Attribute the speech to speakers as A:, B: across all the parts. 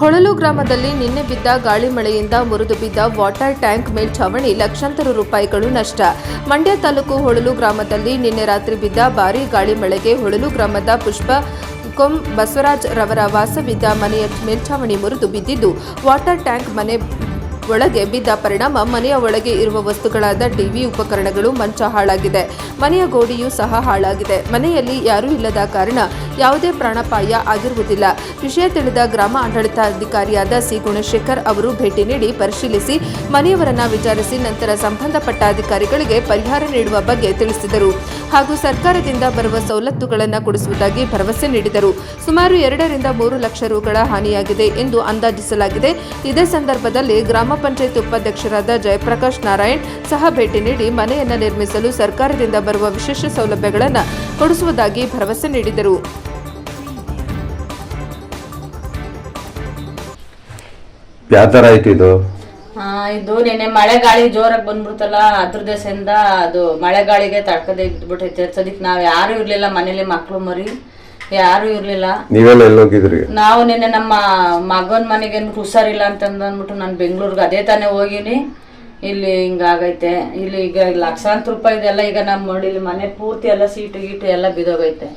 A: ಹೊಳಲು ಗ್ರಾಮದಲ್ಲಿ ನಿನ್ನೆ ಬಿದ್ದ ಗಾಳಿ ಮಳೆಯಿಂದ ಮುರಿದು ಬಿದ್ದ ವಾಟರ್ ಟ್ಯಾಂಕ್ ಮೇಲ್ಛಾವಣಿ ಲಕ್ಷಾಂತರ ರೂಪಾಯಿಗಳು ನಷ್ಟ. ಮಂಡ್ಯ ತಾಲೂಕು ಹೊಳಲು ಗ್ರಾಮದಲ್ಲಿ ನಿನ್ನೆ ರಾತ್ರಿ ಬಿದ್ದ ಭಾರೀ ಗಾಳಿ ಮಳೆಗೆ ಹೊಳಲು ಗ್ರಾಮದ ಪುಷ್ಪ ಬಸವರಾಜ್ ರವರ ವಾಸವಿದ್ದ ಮನೆಯ ಮೇಲ್ಛಾವಣಿ ಮುರಿದು ಬಿದ್ದಿದ್ದು ವಾಟರ್ ಟ್ಯಾಂಕ್ ಮನೆ ಒಳಗೆ ಬಿದ್ದ ಪರಿಣಾಮ ಮನೆಯ ಒಳಗೆ ಇರುವ ವಸ್ತುಗಳಾದ ಟಿವಿ ಉಪಕರಣಗಳು ಮಂಚ ಹಾಳಾಗಿದೆ. ಮನೆಯ ಗೋಡೆಯೂ ಸಹ ಹಾಳಾಗಿದೆ. ಮನೆಯಲ್ಲಿ ಯಾರೂ ಇಲ್ಲದ ಕಾರಣ ಯಾವುದೇ ಪ್ರಾಣಾಪಾಯ ಆಗಿರುವುದಿಲ್ಲ. ವಿಷಯ ತಿಳಿದ ಗ್ರಾಮ ಆಡಳಿತಾಧಿಕಾರಿಯಾದ ಸಿ ಗುಣಶೇಖರ್ ಅವರು ಭೇಟಿ ನೀಡಿ ಪರಿಶೀಲಿಸಿ ಮನೆಯವರನ್ನ ವಿಚಾರಿಸಿ ನಂತರ ಸಂಬಂಧಪಟ್ಟ ಅಧಿಕಾರಿಗಳಿಗೆ ಪರಿಹಾರ ನೀಡುವ ಬಗ್ಗೆ ತಿಳಿಸಿದರು ಹಾಗೂ ಸರ್ಕಾರದಿಂದ ಬರುವ ಸವಲತ್ತುಗಳನ್ನು ಕೊಡಿಸುವುದಾಗಿ ಭರವಸೆ ನೀಡಿದರು. ಸುಮಾರು 2 ರಿಂದ 3 ಲಕ್ಷ ರುಗಳ ಹಾನಿಯಾಗಿದೆ ಎಂದು ಅಂದಾಜಿಸಲಾಗಿದೆ. ಇದೇ ಸಂದರ್ಭದಲ್ಲಿ ಗ್ರಾಮ ಪಂಚಾಯತ್ ಉಪಾಧ್ಯಕ್ಷರಾದ ಜಯಪ್ರಕಾಶ್ ನಾರಾಯಣ್ ಸಹ ಭೇಟಿ ನೀಡಿ ಮನೆಯನ್ನು ನಿರ್ಮಿಸಲು ಸರ್ಕಾರದಿಂದ ಬರುವ ವಿಶೇಷ ಸೌಲಭ್ಯಗಳನ್ನು ಕೊಡಿಸುವುದಾಗಿ ಭರವಸೆ ನೀಡಿದರು.
B: ಯಾವ ತರ ಆಯ್ತು ಇದು?
C: ಇದು ನೆನೆ ಮಳೆ ಗಾಳಿ ಜೋರಾಗಿ ಬಂದ್ಬಿಡ್ತಲ್ಲ, ಅದ್ರ ದೇಶದಿಂದ ಅದು ಮಳೆ ಗಾಳಿಗೆ ತಡ್ಕದೆ ಇದ್ಬಿಟ್ಟೈತೆ. ಸದ್ಯಕ್ಕೆ ನಾವ್ ಯಾರು ಇರ್ಲಿಲ್ಲ ಮನೇಲಿ, ಮಕ್ಳು ಮರಿ ಯಾರು ಇರ್ಲಿಲ್ಲ.
B: ನೀವೆಲ್ಲ ಎಲ್ಲಿ ಹೋಗಿದ್ರಿ?
C: ನಾವು ನಿನ್ನೆ ನಮ್ಮ ಮಗನ ಮನೆಗೆ ಹುಷಾರಿಲ್ಲ ಅಂತಂದ್ಬಿಟ್ಟು ನಾನು ಬೆಂಗಳೂರಿಗೆ ಅದೇ ತಾನೇ ಹೋಗಿನಿ. ಇಲ್ಲಿ ಹಿಂಗಾಗೈತೆ. ಇಲ್ಲಿ ಈಗ ಲಕ್ಷಾಂತರ ರೂಪಾಯಿದೆಲ್ಲ ಈಗ ನಮ್ಮ ಇಲ್ಲಿ ಮನೆ ಪೂರ್ತಿ ಎಲ್ಲ ಸೀಟು ಗೀಟು ಎಲ್ಲ ಬಿದೋಗೈತೆ.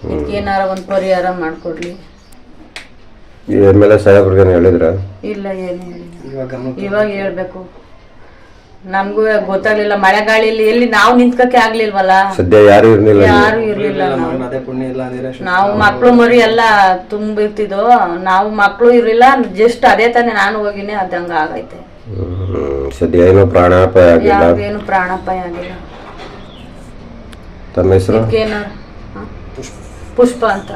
C: ಇದಕ್ಕೇನಾರ ಒಂದು ಪರಿಹಾರ ಮಾಡ್ಕೊಡ್ಲಿ.
B: ಎಮ್ಮೆಲ್ಯೆ ಸಾಹೇಬ್ರಿಗೆ ಹೇಳಿದ್ರ?
C: ಇಲ್ಲ, ಏನು ಇವಾಗ ಹೇಳ್ಬೇಕು. ನಮ್ಗೂ ಗೊತ್ತಾಗ್ಲಿಲ್ಲ ಮಳೆ ಗಾಳಿಲಿ ಎಲ್ಲಿ ನಾವು ನಿಂತ್ಕಕ್ಕೆ ಆಗ್ಲಿಲ್ವಲ್ಲ.
B: ಸದ್ಯ ಯಾರು
C: ಇರ್ಲಿಲ್ಲ. ನಾವು ಮಕ್ಳು ಮರಿ ಎಲ್ಲ ತುಂಬಿರ್ತಿದ್ವು. ನಾವು ಮಕ್ಳು ಇರ್ಲಿಲ್ಲ. ಜಸ್ಟ್ ಅದೇ ತಾನೇ ನಾನು ಹೋಗಿನಿ, ಅದಂಗ ಆಗೈತೆ.
B: ಸದ್ಯ ಏನು ಪ್ರಾಣಾಪಾಯ ಆಗಿಲ್ಲ.
C: ಏನು ಪ್ರಾಣಾಪಾಯ ಆಗಿಲ್ಲ.
B: ತಮ್ಮ ಹೆಸರು?
C: ಪುಷ್ಪ ಅಂತ.